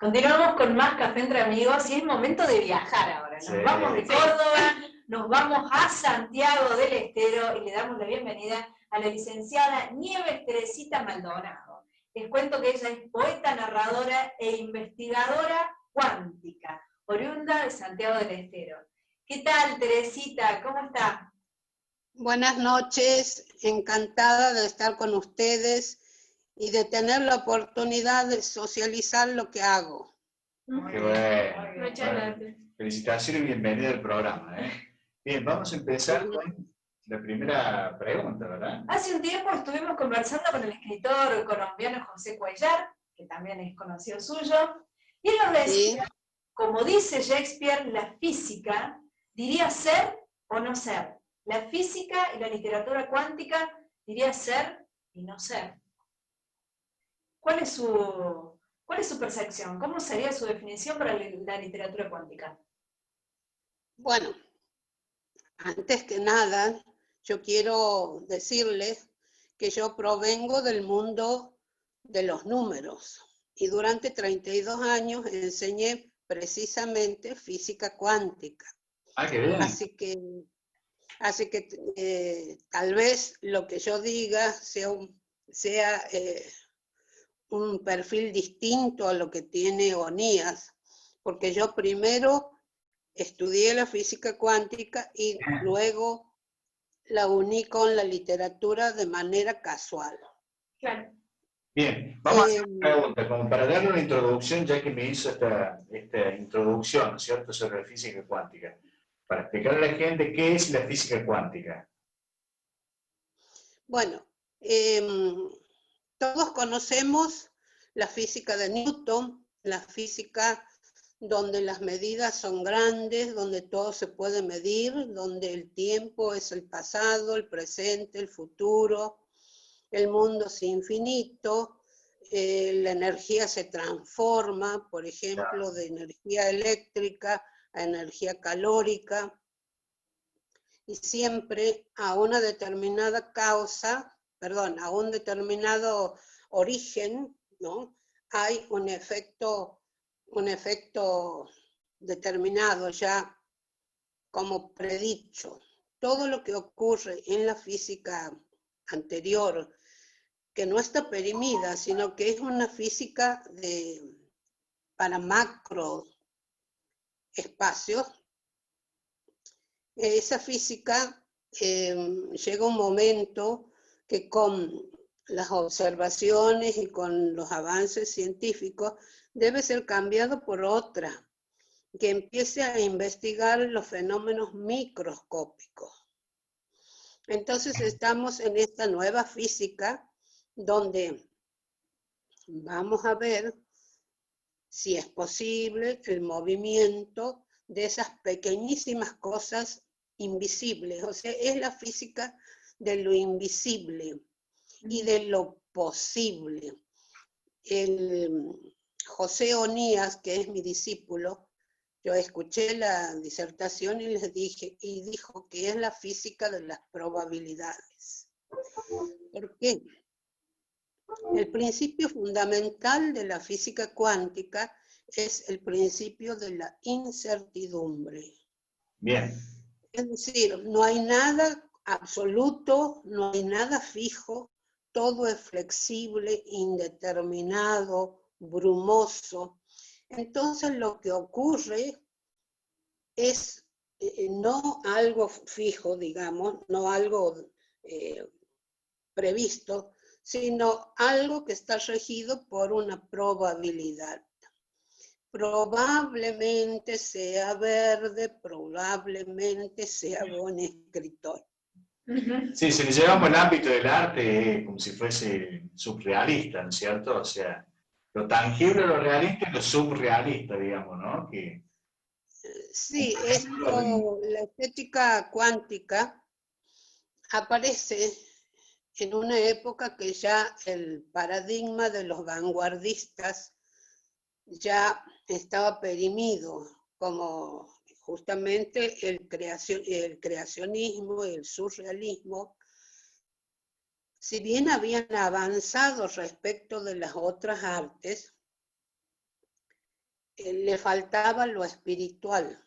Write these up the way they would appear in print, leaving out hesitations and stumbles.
Continuamos con más Café Entre Amigos y es momento de viajar ahora. Nos vamos de Córdoba, nos vamos a Santiago del Estero y le damos la bienvenida a la licenciada Nieves Teresita Maldonado. Les cuento que ella es poeta, narradora e investigadora cuántica, oriunda de Santiago del Estero. ¿Qué tal, Teresita? ¿Cómo está? Buenas noches, encantada de estar con ustedes y de tener la oportunidad de socializar lo que hago. Qué bueno. Muchas gracias. Felicitaciones y bienvenida al programa. Bien, vamos a empezar con la primera pregunta, ¿verdad? Hace un tiempo estuvimos conversando con el escritor colombiano José Cuellar, que también es conocido suyo, y él nos decía, sí, como dice Shakespeare, la física diría ser o no ser. La física y la literatura cuántica diría ser y no ser. ¿Cuál es su percepción? ¿Cómo sería su definición para la literatura cuántica? Bueno, antes que nada, yo quiero decirles que yo provengo del mundo de los números y durante 32 años enseñé precisamente física cuántica. Ah, qué bien. Así que tal vez lo que yo diga sea un perfil distinto a lo que tiene Onías, porque yo primero estudié la física cuántica y luego la uní con la literatura de manera casual. Claro. Bien, vamos a hacer una pregunta, como para darle una introducción, ya que me hizo esta introducción, ¿no es cierto?, sobre la física cuántica. Para explicarle a la gente qué es la física cuántica. Bueno, todos conocemos la física de Newton, la física donde las medidas son grandes, donde todo se puede medir, donde el tiempo es el pasado, el presente, el futuro, el mundo es infinito, la energía se transforma, por ejemplo, de energía eléctrica a energía calórica, y siempre a una determinada a un determinado origen, ¿no?, hay un efecto determinado ya como predicho. Todo lo que ocurre en la física anterior, que no está perimida, sino que es una física para macro espacios, esa física llega un momento que con las observaciones y con los avances científicos debe ser cambiado por otra, que empiece a investigar los fenómenos microscópicos. Entonces estamos en esta nueva física donde vamos a ver si es posible el movimiento de esas pequeñísimas cosas invisibles. O sea, es la física de lo invisible y de lo posible. José Onías, que es mi discípulo, yo escuché la disertación y dijo que es la física de las probabilidades. ¿Por qué? El principio fundamental de la física cuántica es el principio de la incertidumbre. Bien. Es decir, no hay nada absoluto, no hay nada fijo, todo es flexible, indeterminado, brumoso. Entonces lo que ocurre es no algo fijo, digamos, no algo previsto, sino algo que está regido por una probabilidad. Probablemente sea verde, probablemente sea buen escritor. Sí, si le llevamos el ámbito del arte como si fuese surrealista, ¿no es cierto? O sea, lo tangible, lo realista y lo surrealista, digamos, ¿no? Sí, la estética cuántica aparece en una época que ya el paradigma de los vanguardistas ya estaba perimido, como justamente el creacionismo y el surrealismo, si bien habían avanzado respecto de las otras artes, le faltaba lo espiritual.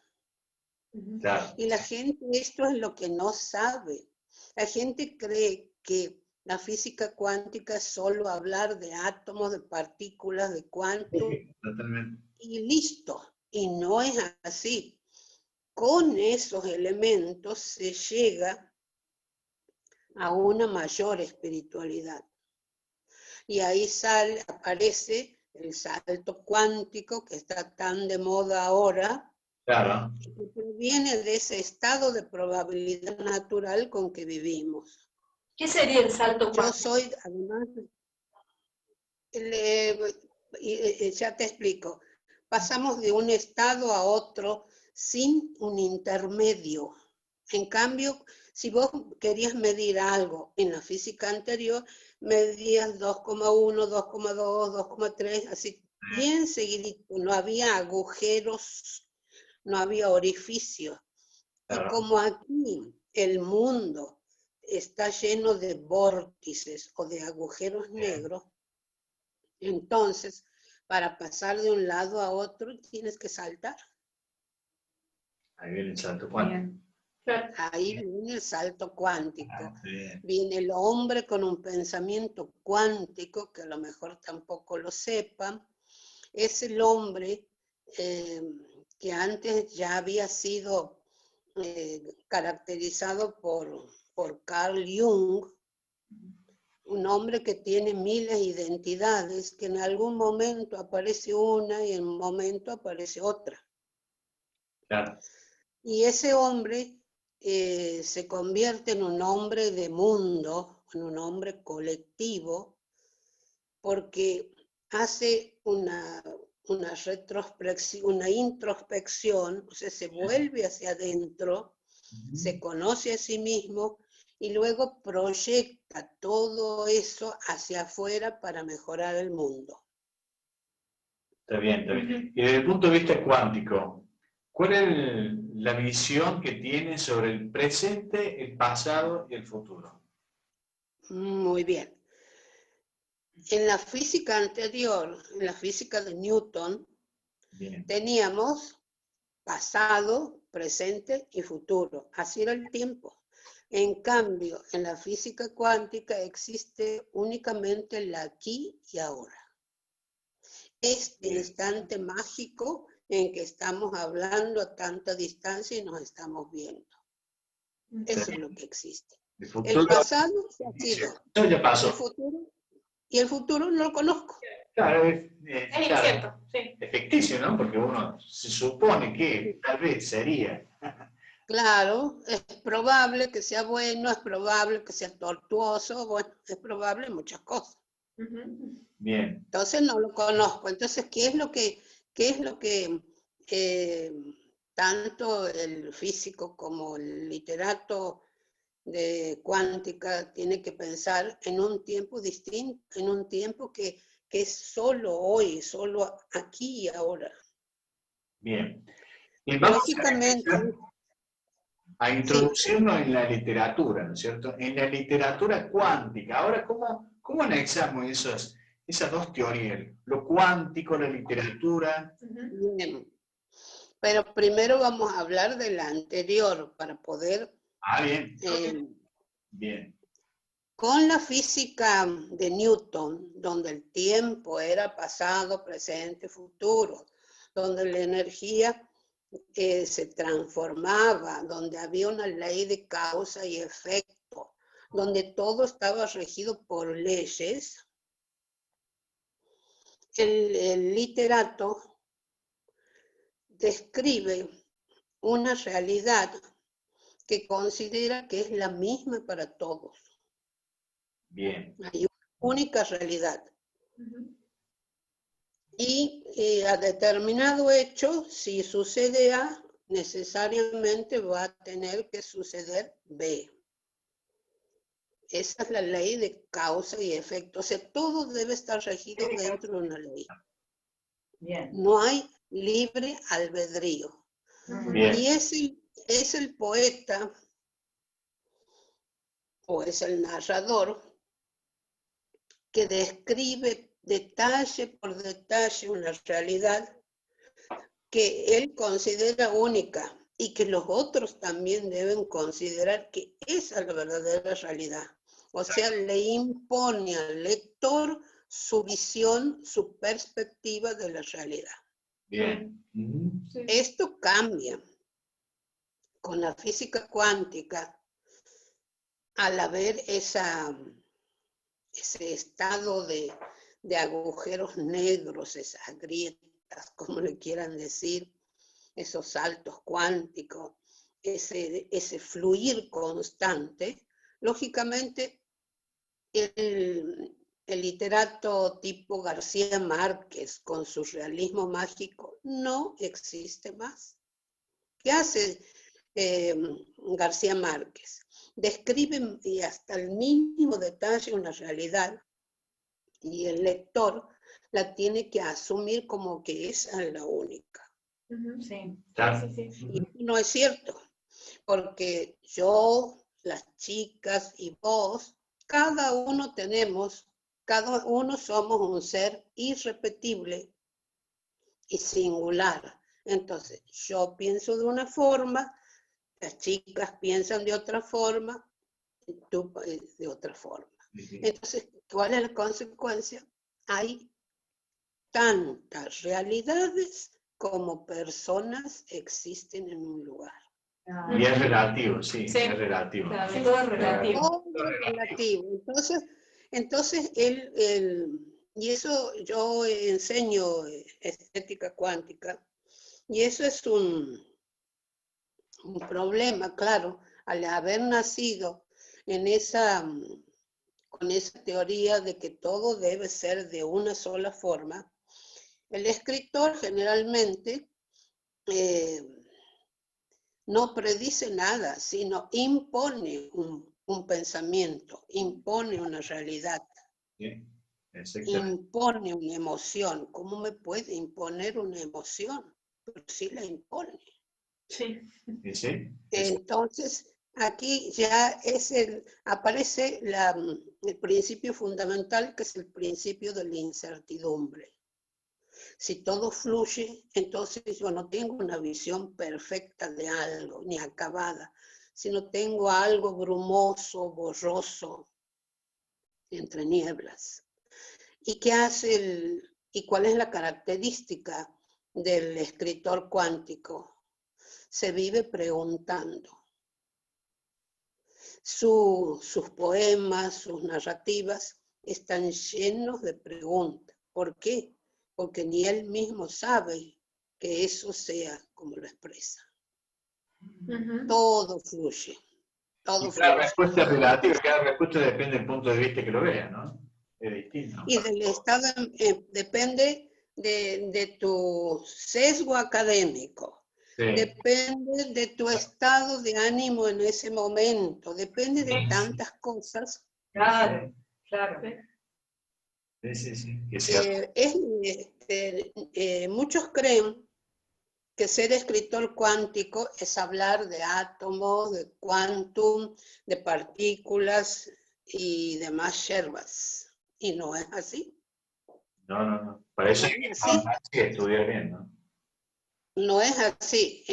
Claro. Y la gente, esto es lo que no sabe. La gente cree que la física cuántica es solo hablar de átomos, de partículas, de cuantos, Totalmente. y listo. Y no es así. Con esos elementos se llega a una mayor espiritualidad. Y ahí aparece el salto cuántico que está tan de moda ahora, Claro. que proviene de ese estado de probabilidad natural con que vivimos. ¿Qué sería el salto cuántico? Yo soy, además, ya te explico, pasamos de un estado a otro sin un intermedio. En cambio, si vos querías medir algo en la física anterior, medías 2,1, 2,2, 2,3, así bien seguidito, no había agujeros, no había orificios. Claro. Y como aquí el mundo está lleno de vórtices o de agujeros negros, entonces para pasar de un lado a otro tienes que saltar. Ahí viene el salto cuántico. Ahí viene el salto cuántico. Bien. Viene el hombre con un pensamiento cuántico, que a lo mejor tampoco lo sepan. Es el hombre que antes ya había sido caracterizado por Carl Jung, un hombre que tiene miles de identidades, que en algún momento aparece una y en un momento aparece otra. Claro. Y ese hombre se convierte en un hombre de mundo, en un hombre colectivo, porque hace una introspección, o sea, se vuelve hacia adentro, se conoce a sí mismo y luego proyecta todo eso hacia afuera para mejorar el mundo. Está bien, está bien. Y desde el punto de vista cuántico, ¿cuál es la visión que tiene sobre el presente, el pasado y el futuro? Muy bien. En la física anterior, en la física de Newton, Bien. teníamos pasado, presente y futuro. Así era el tiempo. En cambio, en la física cuántica existe únicamente el aquí y ahora. Este instante mágico en que estamos hablando a tanta distancia y nos estamos viendo. Eso es lo que existe. El pasado se ha sido. Ya pasó. El futuro no lo conozco. Claro, es incierto, sí. Es ficticio, ¿no? Porque uno se supone que tal vez sería. Claro, es probable que sea bueno, es probable que sea tortuoso, bueno, es probable muchas cosas. Bien. Entonces no lo conozco. Entonces, ¿qué es lo que tanto el físico como el literato de cuántica tiene que pensar en un tiempo distinto, en un tiempo que es solo hoy, solo aquí y ahora? Bien. Y vamos Lógicamente, a introducirnos en la literatura, ¿no es cierto? En la literatura cuántica. Ahora, ¿cómo anexamos esas dos teorías? Lo cuántico, la literatura. Bien. Pero primero vamos a hablar de la anterior para poder... Bien. Bien. Con la física de Newton, donde el tiempo era pasado, presente, futuro, donde la energía se transformaba, donde había una ley de causa y efecto, donde todo estaba regido por leyes, el literato describe una realidad que considera que es la misma para todos. Bien. Hay una única realidad. Y a determinado hecho, si sucede A, necesariamente va a tener que suceder B. Esa es la ley de causa y efecto. O sea, todo debe estar regido dentro de una ley. Bien. No hay libre albedrío. Bien. Y es el poeta o es el narrador que describe detalle por detalle una realidad que él considera única y que los otros también deben considerar que esa es la verdadera realidad. O sea, le impone al lector su visión, su perspectiva de la realidad. Bien. Sí. Esto cambia con la física cuántica al haber ese estado de agujeros negros, esas grietas, como le quieran decir, esos saltos cuánticos, ese fluir constante. Lógicamente, el literato tipo García Márquez, con su realismo mágico, no existe más. ¿Qué hace García Márquez? Describe y hasta el mínimo detalle una realidad y el lector la tiene que asumir como que esa es la única. Sí. Claro. Y no es cierto, porque yo, las chicas y vos, cada uno somos un ser irrepetible y singular. Entonces, yo pienso de una forma, las chicas piensan de otra forma, tú de otra forma. Entonces, ¿cuál es la consecuencia? Hay tantas realidades como personas existen en un lugar. Y es relativo, sí, Sí. es relativo. Claro, todo es relativo. Todo es relativo. Entonces y eso yo enseño estética cuántica, y eso es un problema, claro, al haber nacido con esa teoría de que todo debe ser de una sola forma. El escritor generalmente no predice nada, sino impone un pensamiento, impone una realidad, Sí, exactamente. impone una emoción. ¿Cómo me puede imponer una emoción? Pero sí la impone. Sí. ¿Sí? Entonces, aquí ya aparece el principio fundamental, que es el principio de la incertidumbre. Si todo fluye, entonces yo no tengo una visión perfecta de algo, ni acabada, sino tengo algo brumoso, borroso, entre nieblas. ¿Y qué hace y cuál es la característica del escritor cuántico? Se vive preguntando. Sus poemas, sus narrativas están llenos de preguntas. ¿Por qué? Porque ni él mismo sabe que eso sea como lo expresa. Todo fluye. Todo Y cada fluye. respuesta es relativa, cada respuesta depende del punto de vista que lo vea, ¿no? Es distinto. Y del estado depende de tu sesgo académico. Sí. Depende de tu estado de ánimo en ese momento. Depende de tantas cosas. Claro, claro. Sí, sí, sí. Muchos creen que ser escritor cuántico es hablar de átomos, de quantum, de partículas y demás yerbas. Y no es así. No. Para eso hay que informarse y estudiar bien, ¿no? No es así.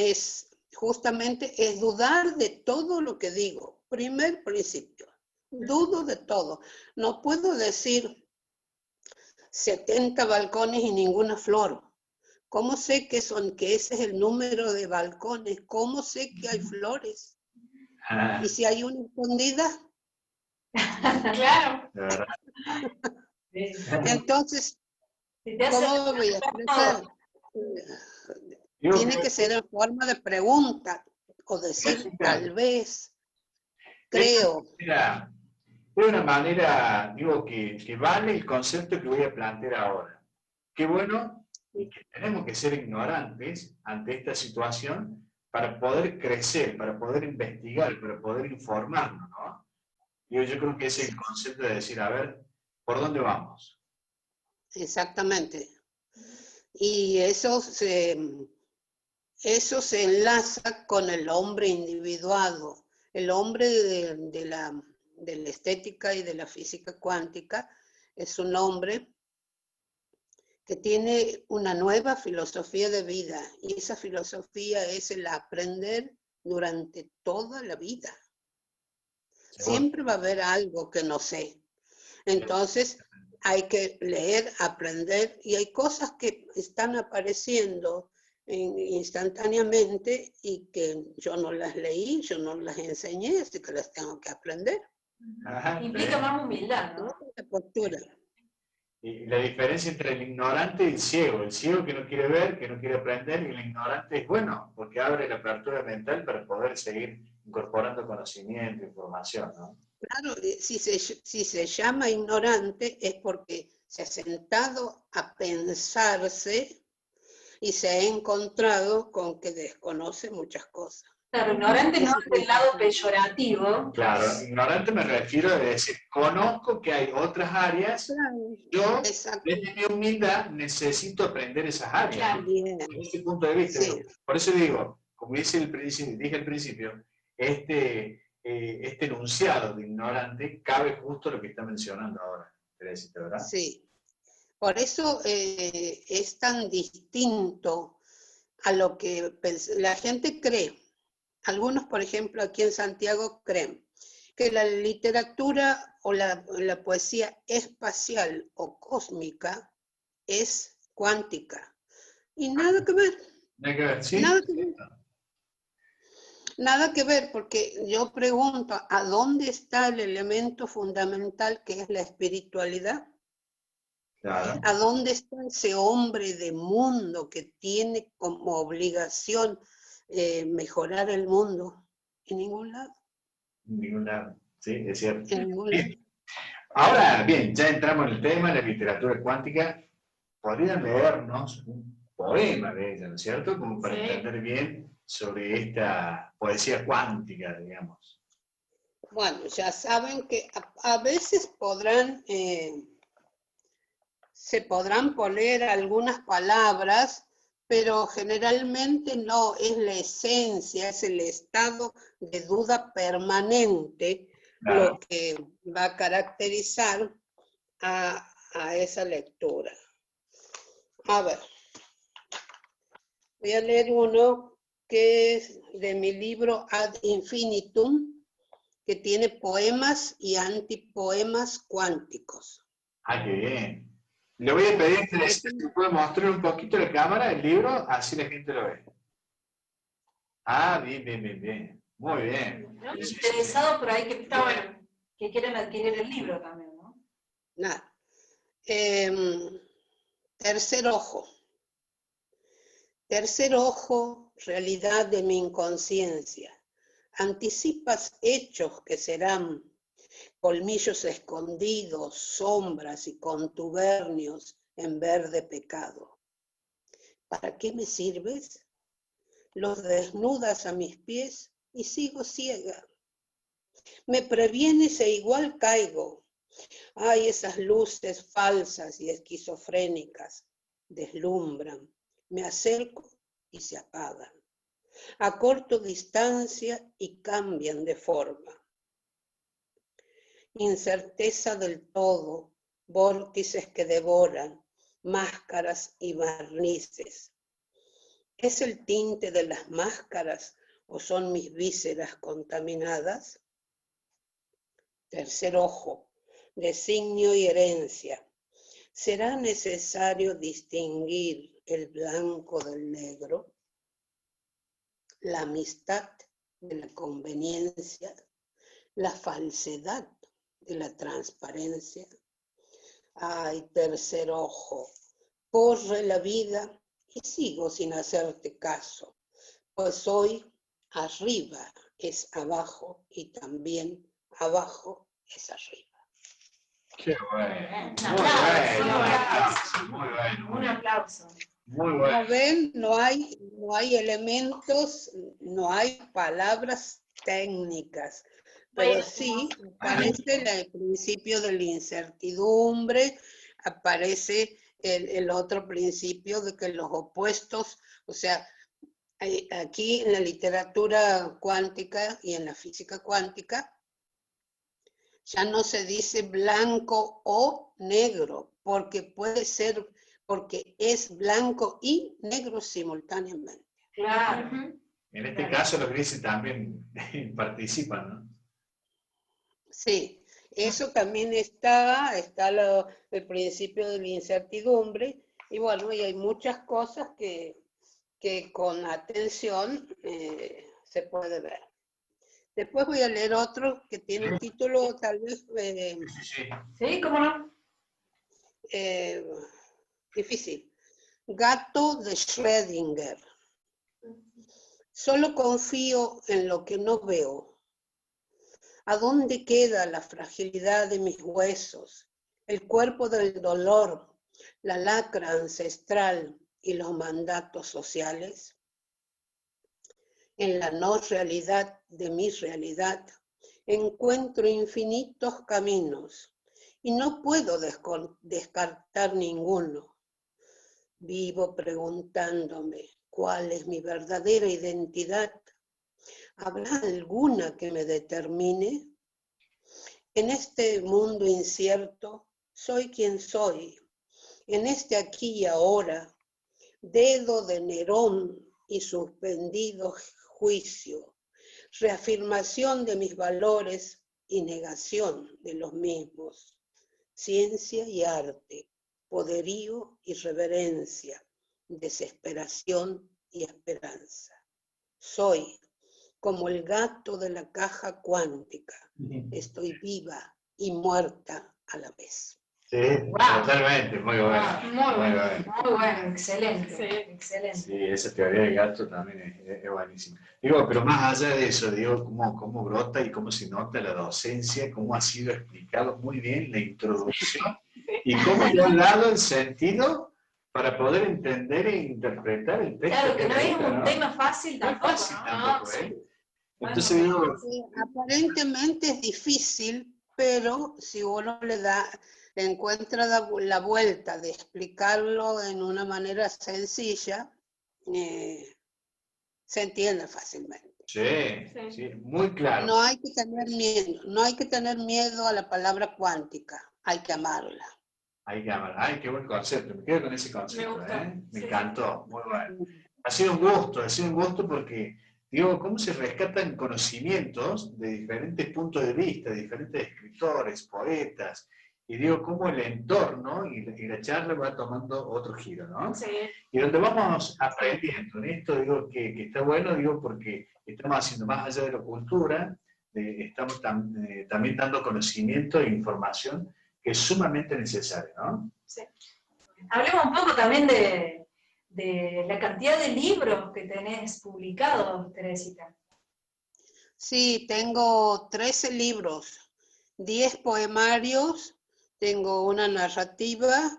Justamente es dudar de todo lo que digo. Primer principio. Dudo de todo. No puedo decir 70 balcones y ninguna flor. ¿Cómo sé que ese es el número de balcones? ¿Cómo sé que hay flores? ¿Y si hay una escondida? Claro. De verdad. Entonces, ¿cómo voy a expresar? Tiene que ser en forma de pregunta o decir tal vez, creo. Es una manera, digo, que vale el concepto que voy a plantear ahora. Qué bueno, y que tenemos que ser ignorantes ante esta situación para poder crecer, para poder investigar, para poder informarnos, ¿no? Yo creo que ese es el concepto de decir, a ver, ¿por dónde vamos? Exactamente. Y eso se enlaza con el hombre individuado. El hombre de la estética y de la física cuántica es un hombre que tiene una nueva filosofía de vida, y esa filosofía es el aprender durante toda la vida. Siempre va a haber algo que no sé. Entonces hay que leer, aprender, y hay cosas que están apareciendo instantáneamente y que yo no las leí, yo no las enseñé, así que las tengo que aprender. Ajá, implica más humildad, ¿no? La postura. y la diferencia entre el ignorante y el ciego que no quiere ver, que no quiere aprender, y el ignorante es bueno, porque abre la apertura mental para poder seguir incorporando conocimiento, información, ¿no? Claro, si se llama ignorante es porque se ha sentado a pensarse y se ha encontrado con que desconoce muchas cosas. Claro, ignorante no es del lado peyorativo. Claro, ignorante me refiero a decir, conozco que hay otras áreas, Claro, yo exacto. desde mi humildad necesito aprender esas áreas. Claro. Bien. Desde ese punto de vista. Sí. Por eso digo, como dije al principio, este enunciado de ignorante cabe justo lo que está mencionando ahora, Teresita, ¿verdad? Sí. Por eso es tan distinto a lo que la gente cree. Algunos, por ejemplo, aquí en Santiago creen que la literatura o la poesía espacial o cósmica es cuántica. Y nada que ver. Nada que ver, ¿sí? Nada que ver. Nada que ver, porque yo pregunto, ¿a dónde está el elemento fundamental que es la espiritualidad? Claro. ¿A dónde está ese hombre de mundo que tiene como obligación mejorar el mundo? En ningún lado. En ningún lado, sí, es cierto. En ningún lado. Bien. Ahora, bien, ya entramos en el tema, la literatura cuántica. ¿Podrían leernos un poema de ella, ¿no es cierto? Como para entender bien sobre esta poesía cuántica, digamos. Bueno, ya saben que a veces se podrán poner algunas palabras, pero generalmente no, es la esencia, es el estado de duda permanente, Claro. lo que va a caracterizar a esa lectura. A ver, voy a leer uno que es de mi libro Ad Infinitum, que tiene poemas y antipoemas cuánticos. Ah, qué bien. Le voy a pedir que si puede mostrar un poquito la cámara, el libro, así la gente lo ve. Ah, bien, bien, bien, bien. Muy bien. ¿No? Interesado por ahí que está bueno, que quieren adquirir el libro también, ¿no? Nada. Tercer ojo. Tercer ojo, realidad de mi inconsciencia. Anticipas hechos que serán colmillos escondidos, sombras y contubernios en verde pecado. ¿Para qué me sirves? Los desnudas a mis pies y sigo ciega. Me previenes e igual caigo. Ay, esas luces falsas y esquizofrénicas deslumbran. Me acerco y se apagan. Acorto distancia y cambian de forma. Incerteza del todo, vórtices que devoran, máscaras y barnices. ¿Es el tinte de las máscaras o son mis vísceras contaminadas? Tercer ojo, designio y herencia. ¿Será necesario distinguir el blanco del negro? La amistad de la conveniencia, la falsedad de la transparencia. Ay, tercer ojo, corre la vida y sigo sin hacerte caso, pues hoy arriba es abajo y también abajo es arriba. Qué bueno. Muy bueno. Un aplauso. Muy bueno. Como ven, no hay elementos, no hay palabras técnicas, pero sí aparece el principio de la incertidumbre, aparece el otro principio de que los opuestos, o sea, aquí en la literatura cuántica y en la física cuántica, ya no se dice blanco o negro, porque puede ser porque es blanco y negro simultáneamente. Claro. En este caso los grises también participan, ¿no? Sí, eso también está el principio de la incertidumbre, y bueno, y hay muchas cosas que con atención se puede ver. Después voy a leer otro que tiene un título tal vez Sí, ¿cómo no? difícil. Gato de Schrödinger. Solo confío en lo que no veo. ¿A dónde queda la fragilidad de mis huesos, el cuerpo del dolor, la lacra ancestral y los mandatos sociales? En la no realidad de mi realidad encuentro infinitos caminos y no puedo descartar ninguno. Vivo preguntándome cuál es mi verdadera identidad. ¿Habrá alguna que me determine? En este mundo incierto, soy quien soy. En este aquí y ahora, dedo de Nerón y suspendido juicio, reafirmación de mis valores y negación de los mismos, ciencia y arte, poderío y reverencia, desesperación y esperanza. Soy como el gato de la caja cuántica, estoy viva y muerta a la vez. Sí, totalmente, muy bueno. Muy bueno, excelente. Sí. Excelente. Sí, esa teoría del gato también es buenísima. Digo, pero más allá de eso, digo, cómo brota y cómo se nota la docencia, cómo ha sido explicado muy bien la introducción y cómo le han dado el sentido para poder entender e interpretar el texto. Claro, que no es leído, un tema fácil No es tampoco, fácil ¿no? tampoco, Sí. ¿eh? Entonces digo, Aparentemente es difícil, pero si uno le encuentra la vuelta de explicarlo en una manera sencilla, se entiende fácilmente. sí, muy claro. No hay que tener miedo a la palabra cuántica, hay que amarla. Ay, qué buen concepto, me quedo con ese concepto, Me gustó. Me Sí. encantó, muy bueno. Ha sido un gusto porque, digo, cómo se rescatan conocimientos de diferentes puntos de vista, de diferentes escritores, poetas, y digo, cómo el entorno y la charla va tomando otro giro, ¿no? Sí. Y donde vamos aprendiendo en esto, digo, que está bueno, digo, porque estamos haciendo más allá de la cultura, estamos también dando conocimiento e información que es sumamente necesario, ¿no? Sí. Hablemos un poco también de la cantidad de libros que tenés publicados, Teresita. Sí, tengo 13 libros, 10 poemarios, tengo una narrativa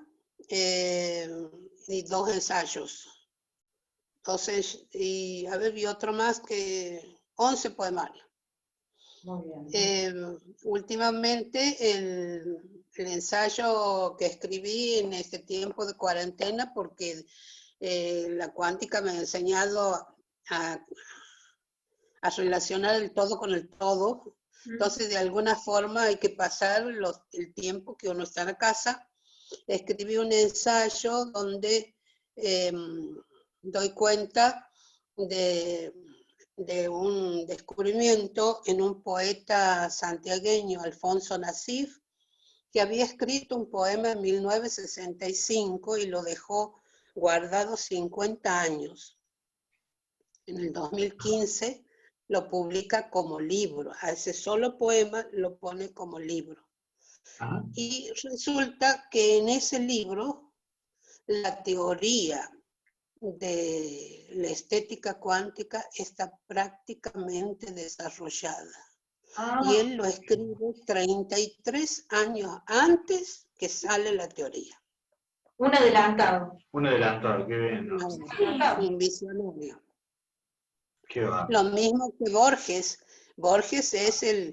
y 2 ensayos. Entonces, y otro más que 11 poemarios. Muy bien. Últimamente el ensayo que escribí en este tiempo de cuarentena, porque la cuántica me ha enseñado a relacionar el todo con el todo. Entonces, de alguna forma hay que pasar el tiempo que uno está en la casa. Escribí un ensayo donde doy cuenta de un descubrimiento en un poeta santiagueño, Alfonso Nasif, que había escrito un poema en 1965 y lo dejó guardado 50 años. En el 2015 lo publica como libro, a ese solo poema lo pone como libro. Ajá. Y resulta que en ese libro la teoría de la estética cuántica está prácticamente desarrollada. Y él lo escribe 33 años antes que sale la teoría. Un adelantado. Un adelantado, qué bien, ¿no? Un visionario. Qué va. Lo mismo que Borges. Borges es el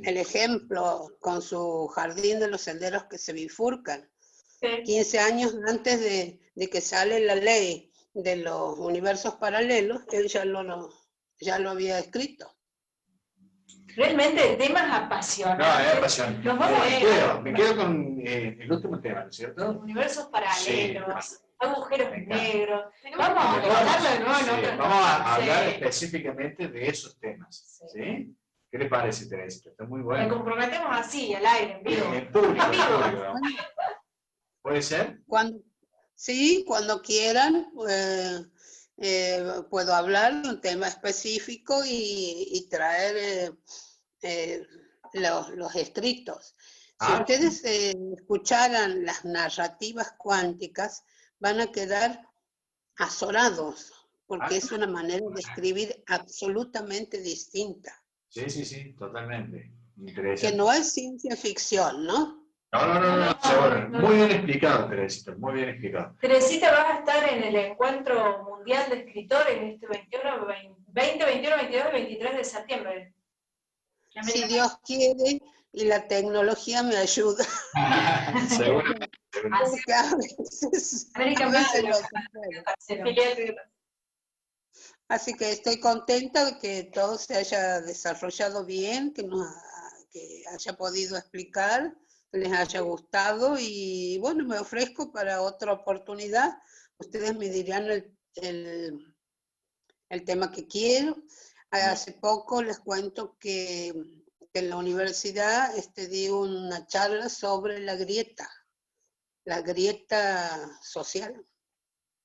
ejemplo con su jardín de los senderos que se bifurcan. 15 años antes de que sale la ley de los universos paralelos, él ya lo había escrito. Realmente el tema es No, apasionante. es apasionante. Nos vamos a Me quedo con el último tema, ¿no es cierto? universos paralelos, Sí. agujeros Me encanta. negros. Vamos a abordarlo de nuevo en Sí, otro. vamos a hablar Sí. específicamente de esos temas. Sí. ¿Sí? ¿Qué le parece, Teresa? Está muy Nos bueno. comprometemos así, al aire, en vivo. En público, en Amigo. público. ¿Puede ser? Sí, cuando quieran, puedo hablar de un tema específico y traer los escritos. Si Ah, ustedes escucharan las narrativas cuánticas, van a quedar azorados, porque es una manera de escribir absolutamente distinta, sí, totalmente. que Interesante. no es ciencia ficción, ¿no? No, seguro. Muy bien explicado, Teresita, muy bien explicado. Teresita, vas a estar en el Encuentro Mundial de Escritores este 20, 21, 22 y 23 de septiembre. Si Dios quiere y la tecnología me ayuda. Seguro. Porque a veces América no se puede. Así que estoy contenta de que todo se haya desarrollado bien, que haya podido explicar, que les haya gustado y bueno, me ofrezco para otra oportunidad. Ustedes me dirán el tema que quiero. Hace poco les cuento que en la universidad di una charla sobre la grieta social,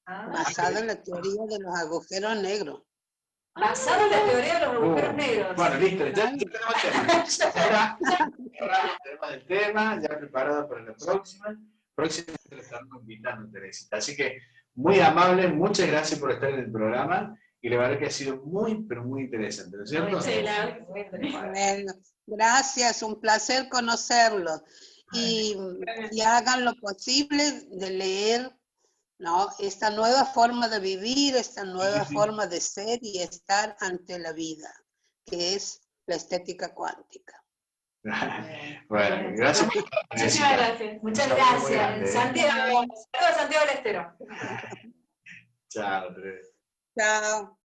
basada en la teoría de los agujeros negros. Basado en la teoría de los agujeros negros. Bueno, listo, ya tenemos el tema. Ya tenemos el tema, ya preparado para la próxima. Próximamente le estamos invitando, Teresita. Así que, muy amable, muchas gracias por estar en el programa. Y la verdad que ha sido muy, pero muy interesante, ¿no es cierto? Bueno, gracias, un placer conocerlos. Y hagan lo posible de leer, ¿no?, esta nueva forma de vivir, esta nueva forma de ser y estar ante la vida, que es la estética cuántica. Bueno, gracias. Muchísimas gracias. Muchas gracias. Santiago, Santiago del Estero. Chao, Teresa. Chao.